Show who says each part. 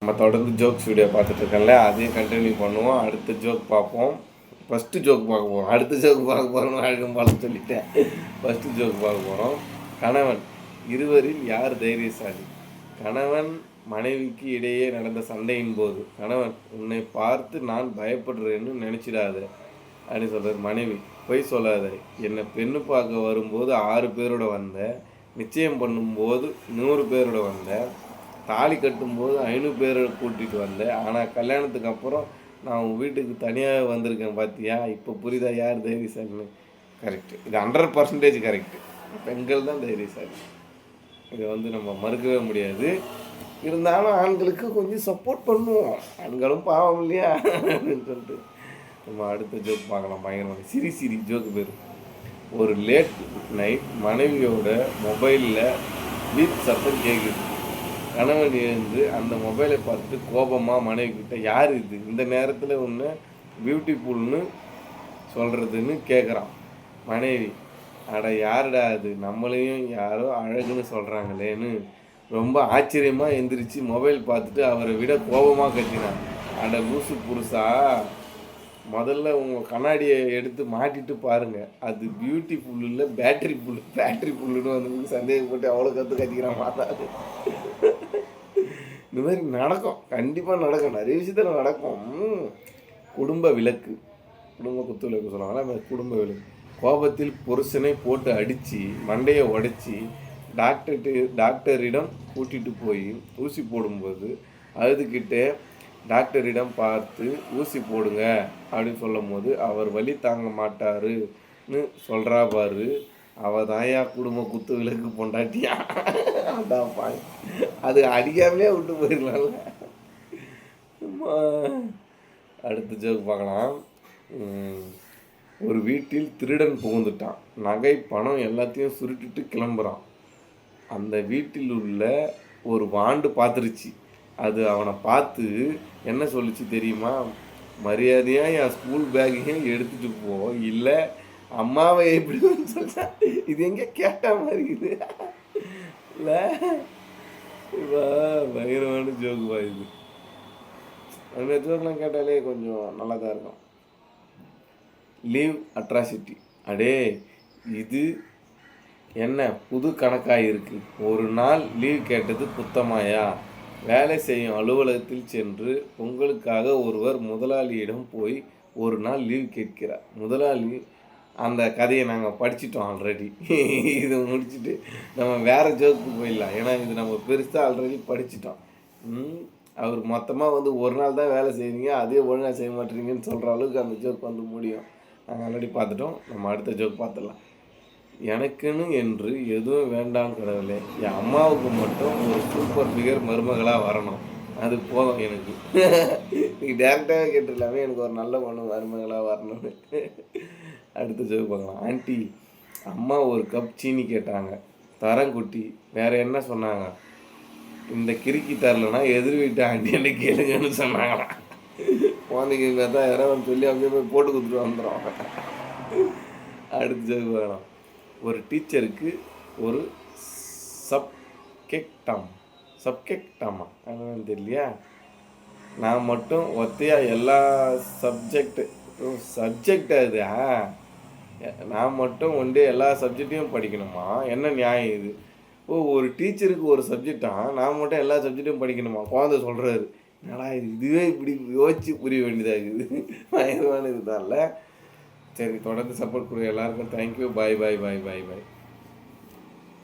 Speaker 1: நம்ம தொடர்ந்து jokes video பார்த்துட்ருக்கோம்ல, அதையும் கண்டினியூ பண்ணுவோம். அடுத்த ஜோக் பார்ப்போம். ஃபஸ்ட்டு ஜோக் பார்க்க போகிறோம். அடுத்த ஜோக் பார்க்க போகிறோம்னு அழகம் போல சொல்லிட்டேன். ஃபஸ்ட்டு ஜோக் பார்க்க போகிறோம். கணவன், இருவரில் யார் தைரியசாலி? கணவன் மனைவிக்கு இடையே நடந்த சண்டையின் போது கணவன், உன்னை பார்த்து நான் பயப்படுறேன்னு நினச்சிடாத அப்படின்னு சொல்கிறார். மனைவி, பொய் சொல்லாத, என்னை பெண்ணு பார்க்க வரும்போது 6 பேரோட வந்தேன், நிச்சயம் பண்ணும்போது 100 பேரோட வந்தேன், தாலி கட்டும்போது 500 பேரை கூட்டிகிட்டு வந்தேன், ஆனால் கல்யாணத்துக்கு அப்புறம் நான் உங்கள் வீட்டுக்கு தனியாக வந்திருக்கேன் பார்த்தியா, இப்போ புரியுதா யார் தைரியசாலின்னு? கரெக்டு, இது 100% கரெக்டு. பெண்கள் தான் தைரியசாலி, இதை நம்ம மறுக்கவே முடியாது. இருந்தாலும் ஆண்களுக்கு கொஞ்சம் சப்போர்ட் பண்ணுவோம், ஆண்களும் பாவம் இல்லையா அப்படின்னு சொல்லிட்டு நம்ம அடுத்த ஜோக் பார்க்கலாம். பயங்கரமாக சிரி ஜோக்கு பேர். ஒரு லேட் நைட் மனைவியோட மொபைலில் பீப் சத்தம் கேட்குது. கணவன் எழுந்து அந்த மொபைலை பார்த்துட்டு கோபமாக மனைவி கிட்ட, யார் இது இந்த நேரத்தில் ஒன்று பியூட்டிஃபுல்னு சொல்கிறதுன்னு கேட்குறான். மனைவி, அட யாருடா அது, நம்மளையும் யாரோ அழகுன்னு சொல்கிறாங்களேன்னு ரொம்ப ஆச்சரியமாக எந்திரிச்சு மொபைல் பார்த்துட்டு அவரை விட கோபமாக கத்தினான். அட லூசு புருஷா, முதல்ல உங்கள் கண்ணாடியை எடுத்து மாட்டிட்டு பாருங்கள், அது பியூட்டிஃபுல் இல்லை பேட்டரி புல்லுன்னு வந்து சந்தேகப்பட்டு அவ்வளோ கத்திக்கிறான். மாட்டாது, இந்த மாதிரி நடக்கும், கண்டிப்பாக நடக்கும், நிறைய விஷயத்தில் நடக்கும். குடும்ப விளக்கு, குடும்ப குத்து விளக்கு சொல்லுவாங்களா, குடும்ப விளக்கு. கோபத்தில் புருஷனை போட்டு அடித்து மண்டையை உடைச்சி டாக்டரிடம் கூட்டிகிட்டு போய் ஊசி போடும்போது அழுதுகிட்டே டாக்டரிடம் பார்த்து ஊசி போடுங்க அப்படின்னு சொல்லும் போது அவர் வலி தாங்க மாட்டாருன்னு சொல்கிறா பாரு, அவள் தாயா குடும்ப குத்து விளக்கு பொண்டாட்டியா. அதான் பாய், அது அடிக்காமலே விட்டு போயிடலாம்ல. அடுத்த ஜோக் பார்க்கலாம். ஒரு வீட்டில் திருடன் புகுந்துட்டான், நகை பணம் எல்லாத்தையும் சுருட்டிட்டு கிளம்புறான். அந்த வீட்டில் உள்ள ஒரு வாண்டு பார்த்துருச்சு. அது அவனை பார்த்து என்ன சொல்லிச்சு தெரியுமா? மரியாதையாக என் ஸ்கூல் பேக்கையும் எடுத்துகிட்டு போ, இல்லை அம்மாவை எப்படி சொல்லிச்சா. இது எங்கே கேட்ட மாதிரி இது இல்லை, பயங்கரமான ஜோக்குவா இது. அந்த ஜோக்கெலாம் கேட்டாலே கொஞ்சம் நல்லா தான் இருக்கும். லீவ் அட்ராசிட்டி, அடே இது என்ன புது கணக்காக இருக்குது, ஒரு நாள் லீவ் கேட்டது குத்தமாயா? வேலை செய்யும் அலுவலகத்தில் சென்று உங்களுக்காக ஒருவர் முதலாளியிடம் போய் ஒரு நாள் லீவ் கேட்கிறார். முதலாளி, அந்த கதையை நாங்கள் படிச்சிட்டோம் ஆல்ரெடி, இது முடிச்சுட்டு நம்ம வேறு ஜோக்கு போயிடலாம், ஏன்னா இது நம்ம பெருசாக ஆல்ரெடி படிச்சிட்டோம். அவர் மொத்தமாக ஒரு நாள் தான் வேலை செய்கிறீங்க, அதே ஒழுங்காக செய்ய மாட்டேறீங்கன்னு சொல்கிற அளவுக்கு அந்த ஜோக் முடியும். நாங்கள் ஆல்ரெடி பார்த்துட்டோம், நம்ம அடுத்த ஜோக் பார்த்துடலாம். எனக்குன்னு என்று எதுவும் வேண்டாம் கடவுளே, என் அம்மாவுக்கு மட்டும் ஒரு சூப்பர் ஃபிகர் மருமகளாக வரணும், அது போதும் எனக்கு. நீங்கள் டேரெக்டாக கேட்டுடலாமே, எனக்கு ஒரு நல்ல பொண்ணு மருமகளாக வரணும்னு. அடுத்த ஜோக் பார்க்கலாம். ஆண்டி, அம்மா ஒரு கப் சீனி கேட்டாங்க, தரங்குட்டி, வேறு என்ன சொன்னாங்க? இந்த கிறுக்கி தரலன்னா எதிர் வீட்டு ஆண்டி என்ன கேளுங்கன்னு சொன்னாங்களாம். குழந்தைங்க தான் யாராவது சொல்லி அப்படியே போய் போட்டு கொடுத்துட்டு வந்துடும். அடுத்த ஜோக் பார்க்கலாம். ஒரு டீச்சருக்கு ஒரு சப்ஜெக்டாமா என்னன்னு தெரியலையா, நான் மட்டும் ஒத்தையாக எல்லா சப்ஜெக்டாக இது, நான் மட்டும் எல்லா சப்ஜெக்டையும் படிக்கணுமா, என்ன நியாயம் இது? ஒரு டீச்சருக்கு ஒரு சப்ஜெக்டா, நான் மட்டும் எல்லா சப்ஜெக்டையும் படிக்கணுமா? குழந்தை சொல்கிறாரு. என்னடா இதுவே இப்படி யோசிச்சு புரிய வேண்டியதாக இருக்குது. பயங்கரமான இதுதான் இல்லை. சரி, தொடர்ந்து சப்போர்ட் கொடுங்க எல்லாருக்கும். தேங்க்யூ, பாய்.